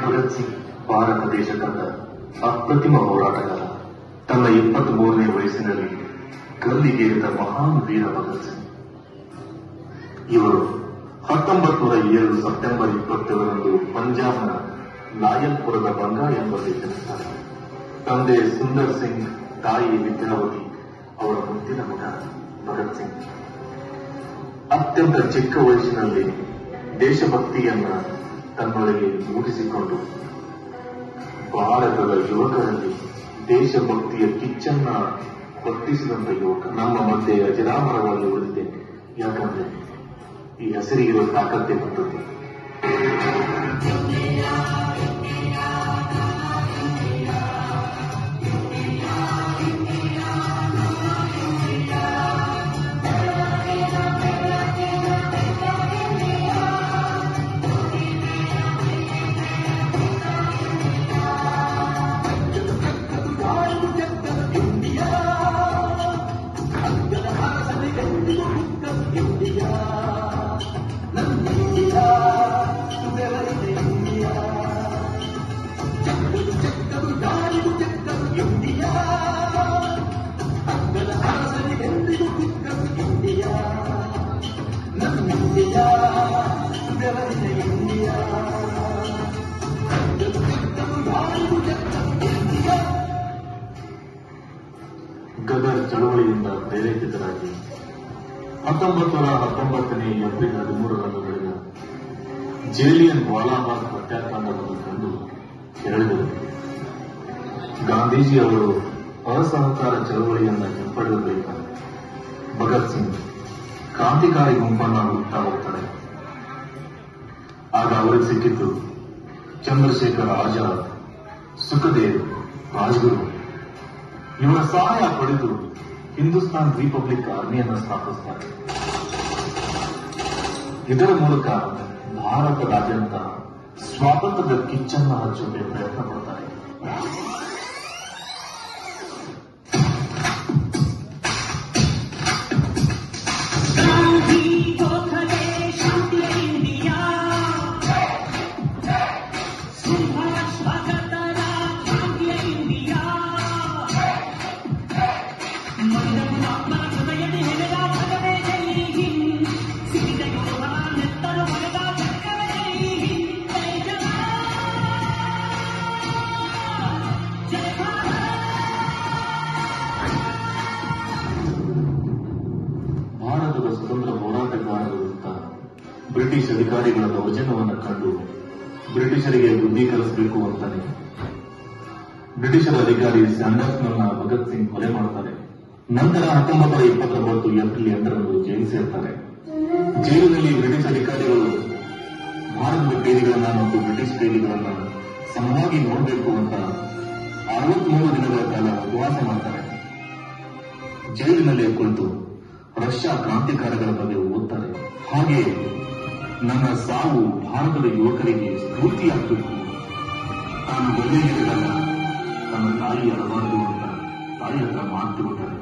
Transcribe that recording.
ಭಗತ್ ಸಿಂಗ್ ಭಾರತ ದೇಶ ಕಂಡ ಅಪ್ರತಿಮ ಹೋರಾಟಗಾರ. ತನ್ನ 23ನೇ ವಯಸ್ಸಿನಲ್ಲಿ ಗಲ್ಲಿಗೇರಿದ ಮಹಾನ್ ವೀರ ಭಗತ್ ಸಿಂಗ್. ಇವರು 1907 ಸೆಪ್ಟೆಂಬರ್ 22ರಂದು ಪಂಜಾಬ್ನ ಲಾಯಲ್ಪುರದ ಬಂಗಾ ಎಂಬಲ್ಲಿ ಜನಿಸುತ್ತಾರೆ. ತಂದೆ ಸುಂದರ್ ಸಿಂಗ್, ತಾಯಿ ವಿದ್ಯಾವತಿ, ಅವರ ಮುದ್ದಿನ ಮಗ ಭಗತ್ ಸಿಂಗ್. ಅತ್ಯಂತ ಚಿಕ್ಕ ವಯಸ್ಸಿನಲ್ಲಿ ದೇಶಭಕ್ತಿಯನ್ನ ತನ್ನೊಳಗೆ ಮೂಡಿಸಿಕೊಂಡು ಭಾರತದ ಯುವಕರಲ್ಲಿ ದೇಶಭಕ್ತಿಯ ಕಿಚ್ಚನ್ನ ಹೊತ್ತಿಸಿದಂತ ಯುವಕ ನಮ್ಮ ಮಧ್ಯೆ ಅಜರಾಮರವಾಗಿ ಉಳಿದಿದ್ದೇನೆ. ಯಾಕಂದ್ರೆ ಈ ಹೆಸರಿಗಿರೋ ತಾಕತ್ತೆ ಬಂದದ್ದು. ಗದರ್ ಚಳವಳಿಯಿಂದ ಪ್ರೇರೇಪಿತರಾಗಿ 1919ನೇ ಏಪ್ರಿಲ್ 13ರಂದು ನಡೆದ ಜೇಲಿಯನ್ ವಾಲಾಬಾಗ್ ಹತ್ಯಾಕಾಂಡವನ್ನು ಕಂಡು ಕೆರಳಿದರು. ಗಾಂಧೀಜಿ ಅವರು ಅಸಹಕಾರ ಚಳವಳಿಯನ್ನು ಹಿಂಪಡೆದ ಬಳಿಕ ಭಗತ್ ಸಿಂಗ್ ಕ್ರಾಂತಿಕಾರಿ ಗುಂಪನ್ನು ಹುಡುಕ್ತಾ ಹೋಗ್ತಾರೆ. ಆಗ ಅವರಿಗೆ ಸಿಕ್ಕಿದ್ದು ಚಂದ್ರಶೇಖರ್ ಆಜಾದ್, ಸುಖದೇವ್, ರಾಜ್ಗುರು. ಇವರ ಸಹಾಯ ಪಡೆದು ಹಿಂದೂಸ್ತಾನ್ ರಿಪಬ್ಲಿಕ್ ಆರ್ಮಿಯನ್ನು ಸ್ಥಾಪಿಸುತ್ತಾರೆ. ಇದರ ಮೂಲಕ ಭಾರತದಾದ್ಯಂತ ಸ್ವಾತಂತ್ರ್ಯದ ಕಿಚ್ಚನ್ನು ಹಚ್ಚುವಂತೆ ಪ್ರಯತ್ನ ಪಡ್ತಾರೆ. ಭಾರತದ ಸ್ವತಂತ್ರ ಹೋರಾಟಗಾರರ ವಿರುದ್ಧ ಬ್ರಿಟಿಷ್ ಅಧಿಕಾರಿಗಳ ದೌರ್ಜನ್ಯವನ್ನು ಕಂಡು ಬ್ರಿಟಿಷರಿಗೆ ಬುದ್ಧಿ ಕಲಿಸಬೇಕು ಅಂತಾನೆ ಬ್ರಿಟಿಷರ ಅಧಿಕಾರಿ ಸ್ಯಾಂಡರ್ಸ್ನನ್ನ ಭಗತ್ ಸಿಂಗ್ ಕೊಲೆ ಮಾಡುತ್ತಾರೆ. ನಂತರ 1929 ಏಪ್ರಿಲ್ 8ರಂದು ಜೈಲು ಸೇರ್ತಾರೆ. ಜೈಲಿನಲ್ಲಿ ಬ್ರಿಟಿಷ್ ಅಧಿಕಾರಿಗಳು ಭಾರತದ ಕೈದಿಗಳನ್ನ ಮತ್ತು ಬ್ರಿಟಿಷ್ ಕೈದಿಗಳನ್ನ ಸಮವಾಗಿ ನೋಡಬೇಕು ಅಂತ 63 ದಿನಗಳ ಕಾಲ ಉಪವಾಸ ಮಾಡ್ತಾರೆ. ಜೈಲಿನಲ್ಲೇ ಕುಳಿತು ರಷ್ಯಾ ಕ್ರಾಂತಿಕಾರಗಳ ಬಗ್ಗೆ ಓದ್ತಾರೆ. ಹಾಗೆ ನನ್ನ ಸಾವು ಭಾರತದ ಯುವಕರಿಗೆ ಸ್ಫೂರ್ತಿಯಾಗಬೇಕು, ತಾನು ಒಳ್ಳೆಯದಲ್ಲ ತನ್ನ ತಾಯಿ ಅಳಬಾರದು ಅಂತ ತಾಯಿ ಹತ್ರ ಮಾತು ಕೊಡ್ತಾರೆ.